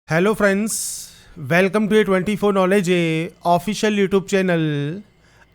Hello friends, welcome to A 24 knowledge A official YouTube channel.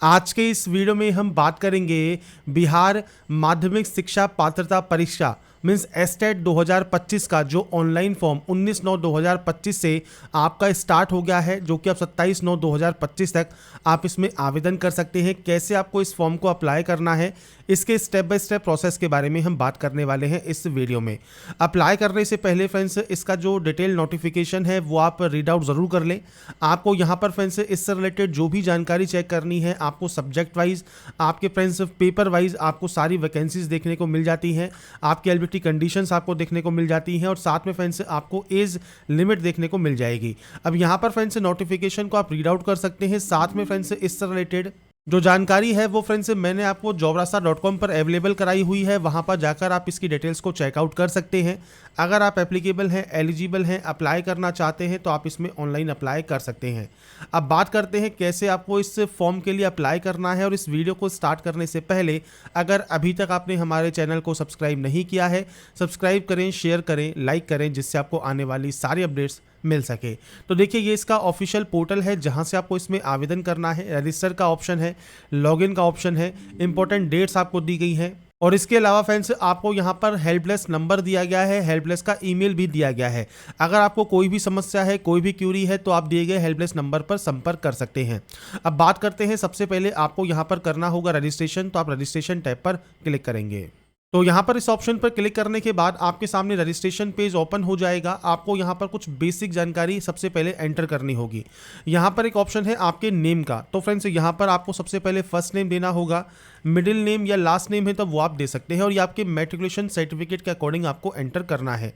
आज के इस video में हम बात करेंगे बिहार माध्यमिक शिक्षा पात्रता परीक्षा मीन्स एस्टेट 2025 का जो ऑनलाइन फॉर्म 19/9/2025 से आपका स्टार्ट हो गया है, जो कि अब 27/9/2025 तक आप इसमें आवेदन कर सकते हैं। कैसे आपको इस फॉर्म को अप्लाई करना है, इसके स्टेप बाय स्टेप प्रोसेस के बारे में हम बात करने वाले हैं इस वीडियो में। अप्लाई करने से पहले फ्रेंड्स इसका जो डिटेल नोटिफिकेशन है वो आप रीड आउट ज़रूर कर लें। आपको यहाँ पर फ्रेंड्स इससे रिलेटेड जो भी जानकारी चेक करनी है, आपको सब्जेक्ट वाइज, आपके फ्रेंड्स पेपर वाइज आपको सारी वैकेंसीज देखने को मिल जाती हैं, आपकी एलिजिबिलिटी कंडीशंस आपको देखने को मिल जाती हैं और साथ में फ्रेंड्स आपको एज लिमिट देखने को मिल जाएगी। अब यहाँ पर फ्रेंड्स नोटिफिकेशन को आप रीड आउट कर सकते हैं। साथ में फ्रेंड्स इससे रिलेटेड जो जानकारी है वो फ्रेंड्स मैंने आपको jobrasa.com पर अवेलेबल कराई हुई है, वहाँ पर जाकर आप इसकी डिटेल्स को चेकआउट कर सकते हैं। अगर आप एप्लीकेबल हैं, एलिजिबल हैं, अप्लाई करना चाहते हैं तो आप इसमें ऑनलाइन अप्लाई कर सकते हैं। अब बात करते हैं कैसे आपको इस फॉर्म के लिए अप्लाई करना है। और इस वीडियो को स्टार्ट करने से पहले अगर अभी तक आपने हमारे चैनल को सब्सक्राइब नहीं किया है, सब्सक्राइब करें, शेयर करें, लाइक करें, जिससे आपको आने वाली सारी अपडेट्स मिल सके। तो देखिए, ये इसका ऑफिशियल पोर्टल है जहां से आपको इसमें आवेदन करना है। रजिस्टर का ऑप्शन है, लॉगिन का ऑप्शन है, इंपॉर्टेंट डेट्स आपको दी गई हैं और इसके अलावा फ्रेंड्स आपको यहाँ पर हेल्पलेस नंबर दिया गया है, हेल्पलेस का ईमेल भी दिया गया है। अगर आपको कोई भी समस्या है, कोई भी क्यूरी है तो आप दिए गए हेल्पलेस नंबर पर संपर्क कर सकते हैं। अब बात करते हैं, सबसे पहले आपको यहाँ पर करना होगा रजिस्ट्रेशन। तो आप रजिस्ट्रेशन टैब पर क्लिक करेंगे। तो यहाँ पर इस ऑप्शन पर क्लिक करने के बाद आपके सामने रजिस्ट्रेशन पेज ओपन हो जाएगा। आपको यहाँ पर कुछ बेसिक जानकारी सबसे पहले एंटर करनी होगी। यहाँ पर एक ऑप्शन है आपके नेम का। तो फ्रेंड्स यहाँ पर आपको सबसे पहले फर्स्ट नेम देना होगा, मिडिल नेम या लास्ट नेम है तो वो आप दे सकते हैं और ये आपके मैट्रिकुलेशन सर्टिफिकेट के अकॉर्डिंग आपको एंटर करना है।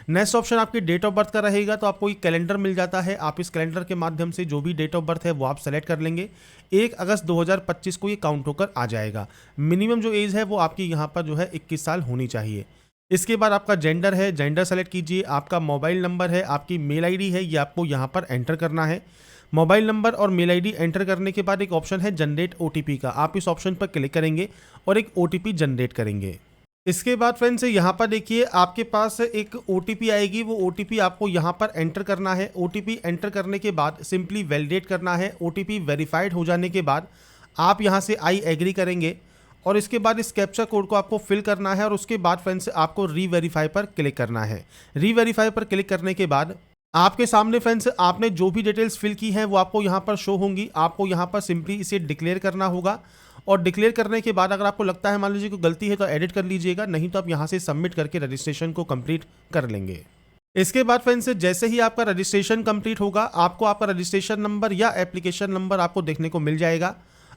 नेक्स्ट ऑप्शन आपकी डेट ऑफ बर्थ का रहेगा। तो आपको एक कैलेंडर मिल जाता है, आप इस कैलेंडर के माध्यम से जो भी डेट ऑफ बर्थ है वो आप सेलेक्ट कर लेंगे। 1 अगस्त 2025 को ये काउंट होकर आ जाएगा। मिनिमम जो एज है वो आपकी यहाँ पर जो है 21 साल होनी चाहिए। इसके बाद आपका जेंडर है, जेंडर सेलेक्ट कीजिए। आपका मोबाइल नंबर है, आपकी मेल आईडी है, ये आपको यहाँ पर एंटर करना है। मोबाइल नंबर और मेल आईडी एंटर करने के बाद एक ऑप्शन है जनरेट ओटीपी का। आप इस ऑप्शन पर क्लिक करेंगे और एक ओटीपी जनरेट करेंगे। इसके बाद फ्रेंड्स यहाँ पर देखिए आपके पास एक ओटीपी आएगी। वो ओटीपी आपको यहाँ पर एंटर करना है। ओटीपी एंटर करने के बाद सिंपली वैलिडेट करना है। ओटीपी वेरीफाइड हो जाने के बाद आप यहाँ से आई एग्री करेंगे और इसके बाद इस कैप्चा कोड को आपको फिल करना है और उसके बाद फ्रेंड्स आपको रीवेरीफाई पर क्लिक करना है। रीवेरीफाई पर क्लिक करने के बाद आपके सामने फ्रेंड्स आपने जो भी डिटेल्स फिल की हैं वो आपको यहाँ पर शो होंगी। आपको यहाँ पर सिंपली इसे डिक्लेयर करना होगा और डिक्लेयर करने के बाद अगर आपको लगता है मान लीजिए कोई गलती है तो एडिट कर लीजिएगा, नहीं तो आप यहाँ से सबमिट करके रजिस्ट्रेशन को कंप्लीट कर लेंगे। इसके बाद फ्रेंड्स जैसे ही आपका रजिस्ट्रेशन कंप्लीट होगा आपको आपका रजिस्ट्रेशन नंबर या एप्लीकेशन नंबर आपको देखने को मिल जाएगा।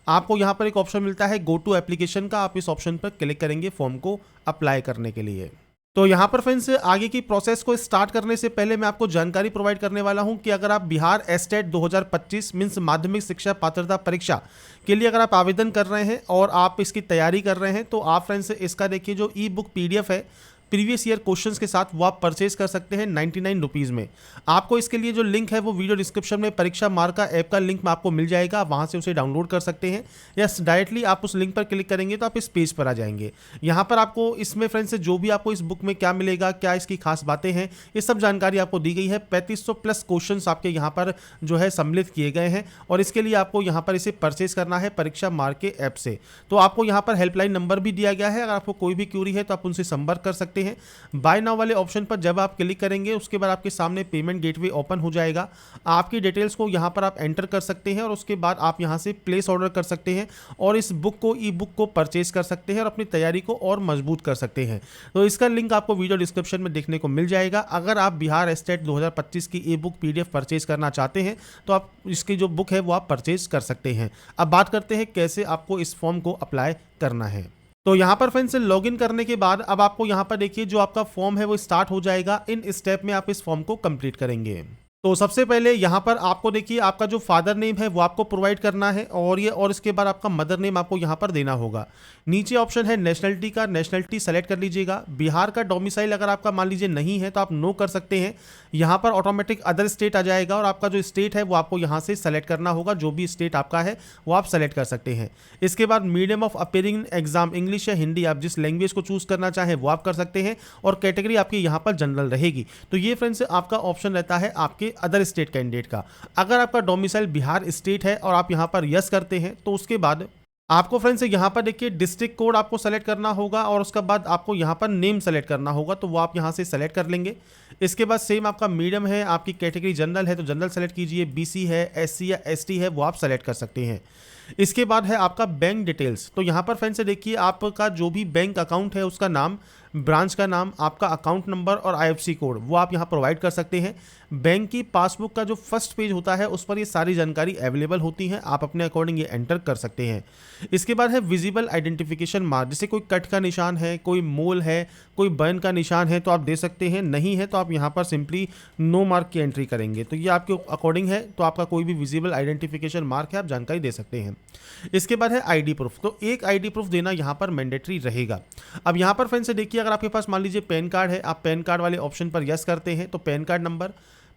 आपको यहाँ पर एक ऑप्शन मिलता है गो टू एप्लीकेशन का। आप इस ऑप्शन पर क्लिक करेंगे फॉर्म को अप्लाई करने के लिए। तो यहाँ पर फ्रेंड्स आगे की प्रोसेस को स्टार्ट करने से पहले मैं आपको जानकारी प्रोवाइड करने वाला हूँ कि अगर आप बिहार एस्टेट 2025 मीन्स माध्यमिक शिक्षा पात्रता परीक्षा के लिए अगर आप आवेदन कर रहे हैं और आप इसकी तैयारी कर रहे हैं तो आप फ्रेंड्स इसका देखिए जो ई बुक PDF है प्रीवियस ईयर क्वेश्चंस के साथ वो आप परचेज कर सकते हैं 99 रुपीज़ में। आपको इसके लिए जो लिंक है वो वीडियो डिस्क्रिप्शन में परीक्षा मार्का ऐप का लिंक में आपको मिल जाएगा, वहाँ से उसे डाउनलोड कर सकते हैं या डायरेक्टली आप उस लिंक पर क्लिक करेंगे तो आप इस पेज पर आ जाएंगे। यहाँ पर आपको इसमें फ्रेंड्स जो भी आपको इस बुक में क्या मिलेगा, क्या इसकी खास बातें हैं, ये सब जानकारी आपको दी गई है। 3500 प्लस क्वेश्चन आपके यहाँ पर जो है सम्मिलित किए गए हैं और इसके लिए आपको यहाँ पर इसे परचेज करना है परीक्षा मार्के ऐप से। तो आपको यहाँ पर हेल्पलाइन नंबर भी दिया गया है, अगर आपको कोई भी क्यूरी है तो आप उनसे संपर्क कर सकते हैं। बाय नाउ वाले ऑप्शन पर जब आप क्लिक करेंगे उसके बाद आपके सामने पेमेंट गेटवे ओपन हो जाएगा। आपकी डिटेल्स को यहाँ पर आप एंटर कर सकते हैं और उसके बाद आप यहाँ से प्लेस ऑर्डर कर सकते हैं और इस बुक को ई बुक को परचेज कर सकते हैं और अपनी तैयारी को और मजबूत कर सकते हैं। तो इसका लिंक आपको वीडियो डिस्क्रिप्शन में देखने को मिल जाएगा। अगर आप बिहार एस्टेट 2025 की ई बुक PDF परचेज करना चाहते हैं तो आप इसकी जो बुक है वो आप परचेज कर सकते हैं। अब बात करते हैं कैसे आपको इस फॉर्म को अप्लाई करना है। तो यहाँ पर फ्रेंड्स लॉगिन करने के बाद अब आपको यहाँ पर देखिए जो आपका फॉर्म है वो स्टार्ट हो जाएगा। इन स्टेप में आप इस फॉर्म को कंप्लीट करेंगे। तो सबसे पहले यहाँ पर आपको देखिए आपका जो फादर नेम है वो आपको प्रोवाइड करना है, और इसके बाद आपका मदर नेम आपको यहाँ पर देना होगा। नीचे ऑप्शन है नेशनलिटी का, नेशनलिटी सेलेक्ट कर लीजिएगा। बिहार का डोमिसाइल अगर आपका मान लीजिए नहीं है तो आप नो कर सकते हैं। यहाँ पर ऑटोमेटिक अदर स्टेट आ जाएगा और आपका जो स्टेट है वो आपको यहाँ से सेलेक्ट करना होगा। जो भी स्टेट आपका है वो आप सेलेक्ट कर सकते हैं। इसके बाद medium of appearing exam English या हिंदी, आप जिस लैंग्वेज को चूज करना चाहें वो आप कर सकते हैं, और कैटेगरी आपकी यहाँ पर जनरल रहेगी। तो ये फ्रेंड्स आपका ऑप्शन रहता है आपके अदर स्टेट कैंडिडेट का। अगर आपका डोमिसाइल बिहार स्टेट है और आप यहाँ पर यस करते हैं तो उसके बाद आपको फ्रेंड्स यहाँ पर देखिए डिस्ट्रिक्ट कोड आपको सेलेक्ट करना होगा, और उसके बाद आपको यहाँ पर नेम सेलेक्ट करना होगा, तो वो आप यहाँ से सेलेक्ट कर लेंगे। इसके बाद सेम आपका मीडियम है, आपकी कैटेगरी जनरल है तो जनरल सेलेक्ट कीजिए, बीसी है, एससी या एसटी है वो आप सेलेक्ट कर सकते हैं। इसके बाद है आपका बैंक डिटेल्स। तो यहाँ पर फ्रेंड्स देखिए आपका जो भी बैंक अकाउंट है उसका नाम, ब्रांच का नाम, आपका अकाउंट नंबर और आईएफएससी कोड वो आप यहाँ प्रोवाइड कर सकते हैं। बैंक की पासबुक का जो फर्स्ट पेज होता है उस पर ये सारी जानकारी अवेलेबल होती हैं, आप अपने अकॉर्डिंग ये एंटर कर सकते हैं। इसके बाद है विजिबल आइडेंटिफिकेशन मार्क, जैसे कोई कट का निशान है, कोई मोल है, कोई बर्न का निशान है तो आप दे सकते हैं, नहीं है तो आप यहाँ पर सिंपली नो मार्क की एंट्री करेंगे। तो ये आपके अकॉर्डिंग है, तो आपका कोई भी विजिबल आइडेंटिफिकेशन मार्क है आप जानकारी दे सकते हैं। इसके बाद है आईडी प्रूफ। तो एक आईडी प्रूफ देना यहाँ पर मैंडेटरी रहेगा। अब यहाँ पर फ्रेंड्स देखिए अगर आपके पास मान लीजिए पैन कार्ड है, आप पैन कार्ड वाले ऑप्शन पर यस करते हैं तो pan card number,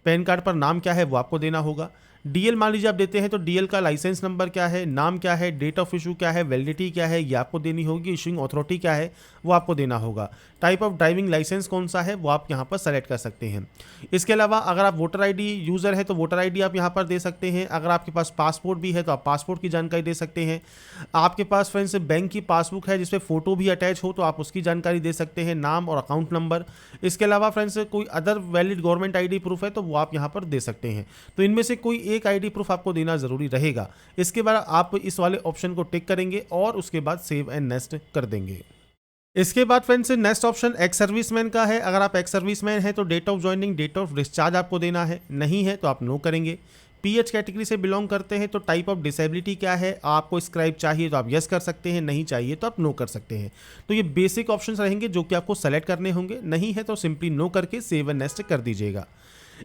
pan card पर नाम क्या है वो आपको देना होगा। डीएल मान लीजिए आप देते हैं तो डीएल का लाइसेंस नंबर क्या है, नाम क्या है, डेट ऑफ इशू क्या है, वैलिडिटी क्या है ये आपको देनी होगी, इशूइंग अथॉरिटी क्या है वो आपको देना होगा। टाइप ऑफ ड्राइविंग लाइसेंस कौन सा है वो आप यहाँ पर सेलेक्ट कर सकते हैं। इसके अलावा अगर आप वोटर आईडी यूज़र है तो वोटर आईडी आप यहाँ पर दे सकते हैं। अगर आपके पास पासपोर्ट भी है तो आप पासपोर्ट की जानकारी दे सकते हैं। आपके पास फ्रेंड्स बैंक की पासबुक है जिसपे फ़ोटो भी अटैच हो तो आप उसकी जानकारी दे सकते हैं, नाम और अकाउंट नंबर। इसके अलावा फ्रेंड्स कोई other valid government ID proof है तो वो आप यहाँ पर दे सकते हैं। तो इनमें से कोई एक आईडी प्रूफ आपको देना ज़रूरी रहेगा। इसके बाद आप इस वाले ऑप्शन को टिक करेंगे और उसके बाद सेव एंड नेक्स्ट कर देंगे। इसके बाद friends next option ex serviceman का है। अगर आप एक्स सर्विसमैन हैं तो date of joining, date of discharge आपको देना है, नहीं है तो आप नो करेंगे। पीएच कैटेगरी से बिलोंग करते हैं तो टाइप ऑफ डिसेबिलिटी क्या है, आपको स्क्राइब चाहिए तो आप यस कर सकते हैं, नहीं चाहिए तो आप नो कर सकते हैं। तो ये बेसिक ऑप्शंस रहेंगे जो कि आपको सेलेक्ट करने होंगे, नहीं है तो सिंपली नो करके सेव एंड नेक्स्ट कर दीजिएगा।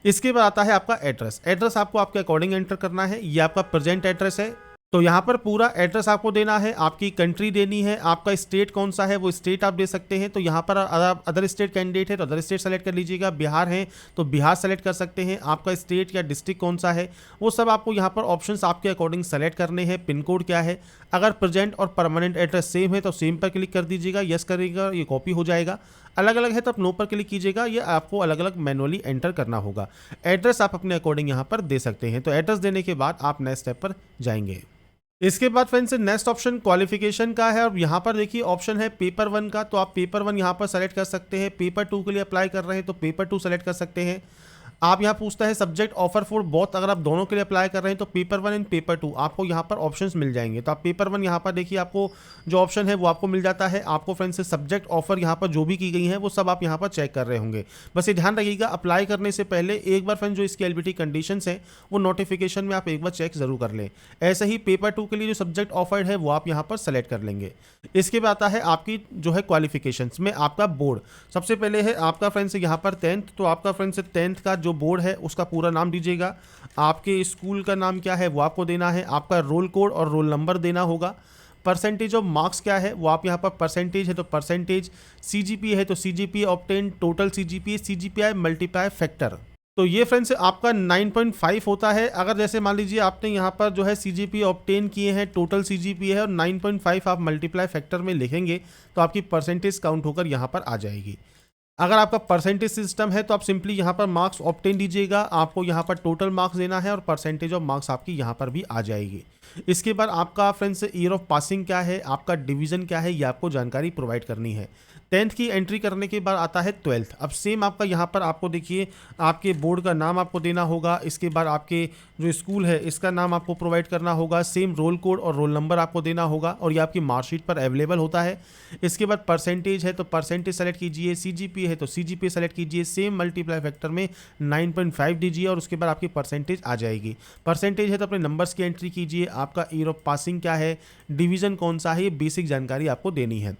इसके बाद आता है आपका एड्रेस। एड्रेस आपको आपके अकॉर्डिंग एंटर करना है। ये आपका प्रेजेंट एड्रेस है तो यहाँ पर पूरा एड्रेस आपको देना है, आपकी कंट्री देनी है, आपका स्टेट कौन सा है वो स्टेट आप दे सकते हैं। तो यहाँ पर अदर स्टेट कैंडिडेट है तो अदर स्टेट सेलेक्ट कर लीजिएगा। बिहार है तो बिहार सेलेक्ट कर सकते हैं। आपका स्टेट या डिस्ट्रिक्ट कौन सा है वो सब आपको यहाँ पर ऑप्शंस आपके अकॉर्डिंग सेलेक्ट करने हैं। पिन कोड क्या है, अगर प्रेजेंट और परमानेंट एड्रेस सेम है तो सेम पर क्लिक कर दीजिएगा, यस करिएगा, ये कॉपी हो जाएगा। अलग अलग है तो आप नो पर क्लिक कीजिएगा, ये आपको अलग अलग मैनुअली एंटर करना होगा। एड्रेस आप अपने अकॉर्डिंग यहाँ पर दे सकते हैं। तो एड्रेस देने के बाद आप नेक्स्ट स्टेप पर जाएंगे। इसके बाद फ्रेंड्स नेक्स्ट ऑप्शन क्वालिफिकेशन का है और यहाँ पर देखिए ऑप्शन है पेपर 1 का, तो आप पेपर 1 यहाँ पर सेलेक्ट कर सकते हैं। पेपर 2 के लिए अप्लाई कर रहे हैं तो पेपर 2 सेलेक्ट कर सकते हैं। आप यहाँ पूछता है सब्जेक्ट ऑफर फॉर बोथ, अगर आप दोनों के लिए अप्लाई कर रहे हैं तो पेपर 1 एंड पेपर 2 आपको यहाँ पर ऑप्शंस मिल जाएंगे। तो आप पेपर 1 यहाँ पर देखिए आपको जो ऑप्शन है वो आपको मिल जाता है। आपको फ्रेंड्स सब्जेक्ट ऑफर यहाँ पर जो भी की गई है वो सब आप यहाँ पर चेक कर रहे होंगे। बस ये ध्यान रखिएगा अप्लाई करने से पहले एक बार फ्रेंड्स जो इसकी एलिजिबिलिटी कंडीशंस हैं वो नोटिफिकेशन में आप एक बार चेक जरूर कर लें। ऐसे ही पेपर 2 के लिए जो सब्जेक्ट ऑफर्ड है वो आप यहाँ पर सेलेक्ट कर लेंगे। इसके बाद आता है आपकी जो है क्वालिफिकेशंस में आपका बोर्ड। सबसे पहले है आपका फ्रेंड्स यहाँ पर 10th, तो आपका फ्रेंड्स 10th का जो बोर्ड है उसका पूरा नाम दीजिएगा। आपके स्कूल का नाम क्या है वो आपको देना है। आपका रोल कोड और रोल नंबर देना होगा। परसेंटेज ऑफ मार्क्स क्या है वो आप यहाँ पर परसेंटेज है तो परसेंटेज, सीजीपीए है तो CGPA obtain, total CGPA, CGPI multiply factor. तो ये फ्रेंड्स आपका 9.5 होता है। अगर जैसे मान लीजिए आपने यहाँ पर जो है सीजीपीए ऑब्टेन किए हैं, टोटल सीजीपीए है और 9.5 आप मल्टीप्लाई फैक्टर में लिखेंगे तो आपकी परसेंटेज काउंट होकर यहाँ पर आ जाएगी। अगर आपका परसेंटेज सिस्टम है तो आप सिंपली यहाँ पर मार्क्स ऑब्टेन दीजिएगा। आपको यहाँ पर टोटल मार्क्स देना है और परसेंटेज ऑफ मार्क्स आपकी यहाँ पर भी आ जाएगी। इसके बाद आपका फ्रेंड्स ईयर ऑफ पासिंग क्या है, आपका डिवीज़न क्या है, ये आपको जानकारी प्रोवाइड करनी है। 10th की एंट्री करने के बाद आता है 12th। अब सेम आपका यहाँ पर आपको देखिए आपके बोर्ड का नाम आपको देना होगा। इसके बाद आपके जो स्कूल है इसका नाम आपको प्रोवाइड करना होगा। सेम रोल कोड और रोल नंबर आपको देना होगा और ये आपकी मार्कशीट पर अवेलेबल होता है। इसके बाद परसेंटेज है तो परसेंटेज सेलेक्ट कीजिए, सीजीपीए है तो सीजीपीए सेलेक्ट कीजिए, सेम मल्टीप्लाई फैक्टर में 9.5 दीजिए और उसके बाद आपकी परसेंटेज आ जाएगी। परसेंटेज है तो अपने नंबर्स की एंट्री कीजिए। आपका ईयर ऑफ पासिंग क्या है, डिवीज़न कौन सा है, ये बेसिक जानकारी आपको देनी है।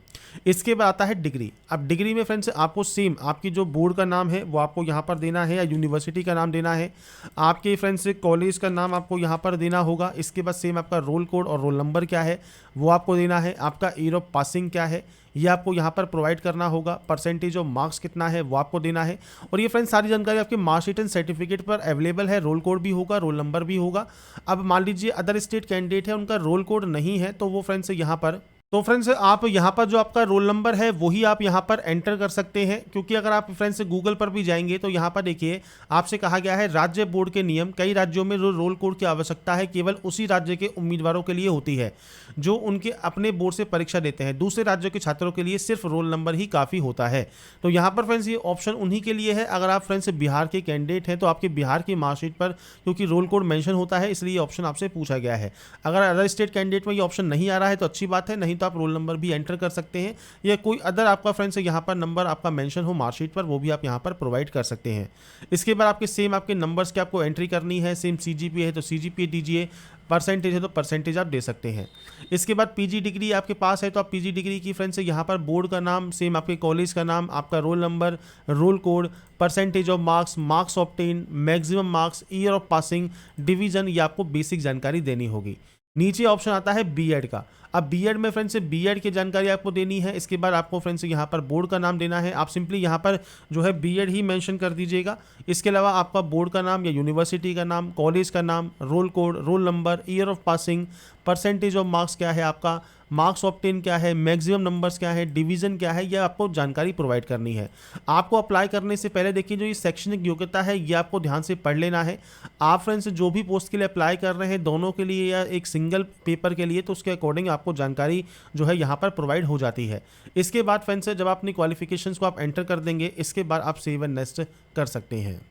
इसके बाद आता है डिग्री डिग्री। अब डिग्री में फ्रेंड्स आपको सेम आपकी जो बोर्ड का नाम है वो आपको यहाँ पर देना है या यूनिवर्सिटी का नाम देना है। आपके फ्रेंड्स कॉलेज का नाम आपको यहाँ पर देना होगा। इसके बाद सेम आपका रोल कोड और रोल नंबर क्या है वो आपको देना है। आपका ईयर ऑफ पासिंग क्या है ये आपको यहाँ पर प्रोवाइड करना होगा। परसेंटेज ऑफ मार्क्स कितना है वो आपको देना है। और ये फ्रेंड्स सारी जानकारी आपके मार्कशीट एंड सर्टिफिकेट पर अवेलेबल है। रोल कोड भी होगा, रोल नंबर भी होगा। अब मान लीजिए अदर स्टेट कैंडिडेट है, उनका रोल कोड नहीं है, तो वो फ्रेंड्स यहाँ पर आप यहाँ पर जो आपका रोल नंबर है वही आप यहाँ पर एंटर कर सकते हैं। क्योंकि अगर आप फ्रेंड्स गूगल पर भी जाएंगे तो यहाँ पर देखिए आपसे कहा गया है राज्य बोर्ड के नियम। कई राज्यों में जो रोल कोड की आवश्यकता है केवल उसी राज्य के उम्मीदवारों के लिए होती है जो उनके अपने बोर्ड से परीक्षा देते हैं। दूसरे राज्यों के छात्रों के लिए सिर्फ रोल नंबर ही काफ़ी होता है। तो यहाँ पर फ्रेंड्स ये ऑप्शन उन्हीं के लिए है। अगर आप फ्रेंड्स बिहार के कैंडिडेट हैं तो आपके बिहार की मार्कशीट पर क्योंकि रोल कोड मेंशन होता है इसलिए ये ऑप्शन आपसे पूछा गया है। अगर अदर स्टेट कैंडिडेट में ये ऑप्शन नहीं आ रहा है तो अच्छी बात है, नहीं तो आप रोल नंबर भी एंटर कर सकते हैं या कोई अदर आपका फ्रेंड्स यहाँ पर नंबर आपका मेंशन हो मार्कशीट पर वो भी आप यहाँ पर प्रोवाइड कर सकते हैं। इसके बाद आपके सेम आपके नंबर्स की आपको एंट्री करनी है। सेम सीजीपीए है तो सीजीपीए दीजिए, परसेंटेज है तो परसेंटेज आप दे सकते हैं। इसके बाद पीजी डिग्री आपके पास है तो आप पीजी डिग्री की फ्रेंड्स यहाँ पर बोर्ड का नाम, सेम आपके कॉलेज का नाम, आपका roll number, roll code, percentage of marks, marks obtain, maximum marks, year of passing, division, ये आपको बेसिक जानकारी देनी होगी। नीचे ऑप्शन आता है बीएड का। अब बीएड में फ्रेंड्स बीएड की जानकारी आपको देनी है। इसके बाद आपको फ्रेंड्स यहाँ पर बोर्ड का नाम देना है। आप सिंपली यहाँ पर जो है बीएड ही मेंशन कर दीजिएगा। इसके अलावा आपका बोर्ड का नाम या यूनिवर्सिटी का नाम, कॉलेज का नाम, roll code, roll number, year of passing, percentage of marks क्या है आपका, मार्क्स ऑब्टेन क्या है, मैक्सिमम नंबर्स क्या है, डिवीजन क्या है, यह आपको जानकारी प्रोवाइड करनी है। आपको अप्लाई करने से पहले देखिए जो ये शैक्षणिक योग्यता है ये आपको ध्यान से पढ़ लेना है। आप फ्रेंड्स जो भी पोस्ट के लिए अप्लाई कर रहे हैं दोनों के लिए या एक सिंगल पेपर के लिए तो उसके अकॉर्डिंग आपको जानकारी जो है यहाँ पर प्रोवाइड हो जाती है। इसके बाद फ्रेंड्स जब अपनी क्वालिफिकेशंस को आप एंटर कर देंगे इसके बाद आप सेव एंड नेक्स्ट कर सकते हैं।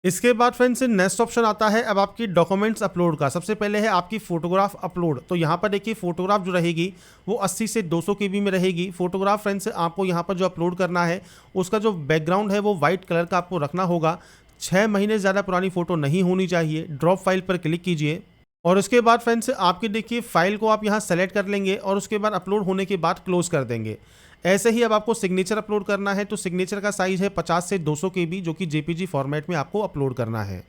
इसके बाद फ्रेंड्स नेक्स्ट ऑप्शन आता है अब आपकी डॉक्यूमेंट्स अपलोड का। सबसे पहले है आपकी फोटोग्राफ अपलोड। तो यहाँ पर देखिए फोटोग्राफ जो रहेगी वो 80 से 200 KB में रहेगी। फोटोग्राफ फ्रेंड्स आपको यहाँ पर जो अपलोड करना है उसका जो बैकग्राउंड है वो वाइट कलर का आपको रखना होगा। 6 महीने से ज़्यादा पुरानी फोटो नहीं होनी चाहिए। ड्रॉप फाइल पर क्लिक कीजिए और उसके बाद फ्रेंड्स आपकी देखिए फाइल को आप यहाँ सेलेक्ट कर लेंगे और उसके बाद अपलोड होने के बाद क्लोज कर देंगे। ऐसे ही अब आपको सिग्नेचर अपलोड करना है। तो सिग्नेचर का साइज़ है 50 से 200 KB जो कि JPG फॉर्मेट में आपको अपलोड करना है।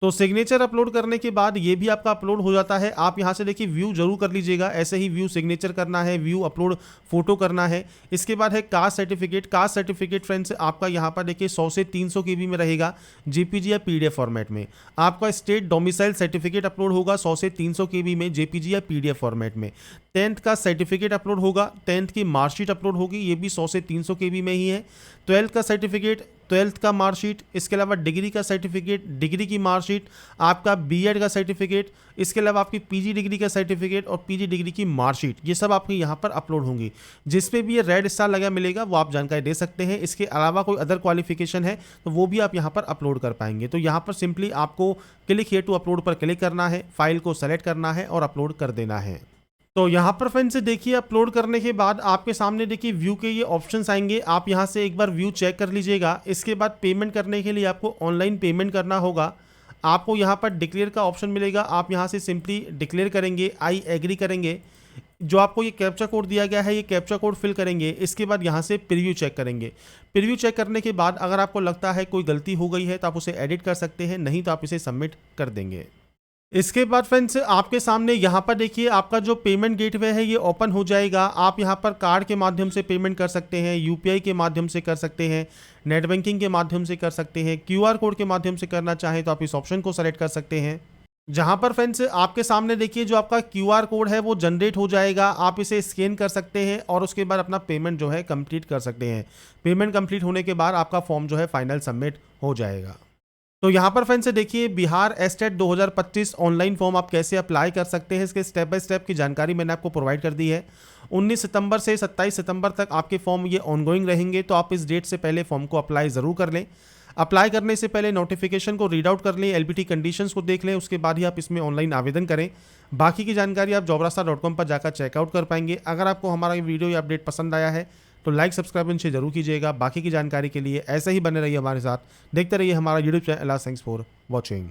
तो सिग्नेचर अपलोड करने के बाद ये भी आपका अपलोड हो जाता है। आप यहाँ से देखिए व्यू जरूर कर लीजिएगा। ऐसे ही व्यू सिग्नेचर करना है, व्यू अपलोड फोटो करना है। इसके बाद है caste certificate. Caste certificate friends आपका यहाँ पर देखिए 100 से 300 KB में रहेगा JPG या PDF फॉर्मेट में। आपका स्टेट डोमिसाइल सर्टिफिकेट अपलोड होगा 100 से 300 KB में JPG या PDF फॉर्मेट में। 10th का सर्टिफिकेट अपलोड होगा, 10th की मार्कशीट अपलोड होगी, ये भी 100 से 300 KB में ही है। 12th का सर्टिफिकेट, 12th का मार्कशीट, इसके अलावा डिग्री का सर्टिफिकेट, डिग्री की मार्कशीट, आपका बीएड का सर्टिफिकेट, इसके अलावा आपकी पीजी डिग्री का सर्टिफिकेट और पीजी डिग्री की मार्कशीट, ये सब आपके यहाँ पर अपलोड होंगी। जिस पे भी ये रेड स्टार लगा मिलेगा वो आप जानकारी दे सकते हैं। इसके अलावा कोई अदर क्वालिफिकेशन है तो वो भी आप यहाँ पर अपलोड कर पाएंगे। तो यहाँ पर सिंपली आपको क्लिक हियर टू अपलोड पर क्लिक करना है, फाइल को सेलेक्ट करना है और अपलोड कर देना है। तो यहाँ पर फ्रेंड्स देखिए अपलोड करने के बाद आपके सामने देखिए व्यू के ये ऑप्शंस आएंगे। आप यहाँ से एक बार व्यू चेक कर लीजिएगा। इसके बाद पेमेंट करने के लिए आपको ऑनलाइन पेमेंट करना होगा। आपको यहाँ पर डिक्लेयर का ऑप्शन मिलेगा। आप यहाँ से सिंपली डिक्लेयर करेंगे, आई एग्री करेंगे। जो आपको ये कैप्चा कोड दिया गया है ये कैप्चा कोड फिल करेंगे। इसके बाद यहाँ से प्रीव्यू चेक करेंगे। प्रीव्यू चेक करने के बाद अगर आपको लगता है कोई गलती हो गई है तो आप उसे एडिट कर सकते हैं, नहीं तो आप इसे सबमिट कर देंगे। इसके बाद फ्रेंड्स आपके सामने यहाँ पर देखिए आपका जो पेमेंट गेटवे है ये ओपन हो जाएगा। आप यहाँ पर कार्ड के माध्यम से पेमेंट कर सकते हैं, यूपीआई के माध्यम से कर सकते हैं, नेट बैंकिंग के माध्यम से कर सकते हैं, क्यूआर कोड के माध्यम से करना चाहें तो आप इस ऑप्शन को सेलेक्ट कर सकते हैं। जहाँ पर फ्रेंड्स आपके सामने देखिए जो आपका क्यूआर कोड है वो जनरेट हो जाएगा। आप इसे स्कैन कर सकते हैं और उसके बाद अपना पेमेंट जो है कंप्लीट कर सकते हैं। पेमेंट कंप्लीट होने के बाद आपका फॉर्म जो है फाइनल सबमिट हो जाएगा। तो यहाँ पर फ्रेंड्स देखिए बिहार एस्टेट 2025 ऑनलाइन फॉर्म आप कैसे अप्लाई कर सकते हैं इसके स्टेप बाय स्टेप की जानकारी मैंने आपको प्रोवाइड कर दी है। 19 सितंबर से 27 सितंबर तक आपके फॉर्म ये ऑनगोइंग रहेंगे। तो आप इस डेट से पहले फॉर्म को अप्लाई ज़रूर कर लें। अप्लाई करने से पहले नोटिफिकेशन को रीड आउट कर लें, एलबीटी कंडीशंस को देख लें, उसके बाद ही आप इसमें ऑनलाइन आवेदन करें। बाकी की जानकारी आप jobrasta.com पर जाकर चेकआउट कर पाएंगे। अगर आपको हमारा वीडियो या अपडेट पसंद आया है तो लाइक सब्सक्राइब इनसे जरूर कीजिएगा। बाकी की जानकारी के लिए ऐसे ही बने रहिए हमारे साथ, देखते रहिए हमारा YouTube channel. Thanks for watching.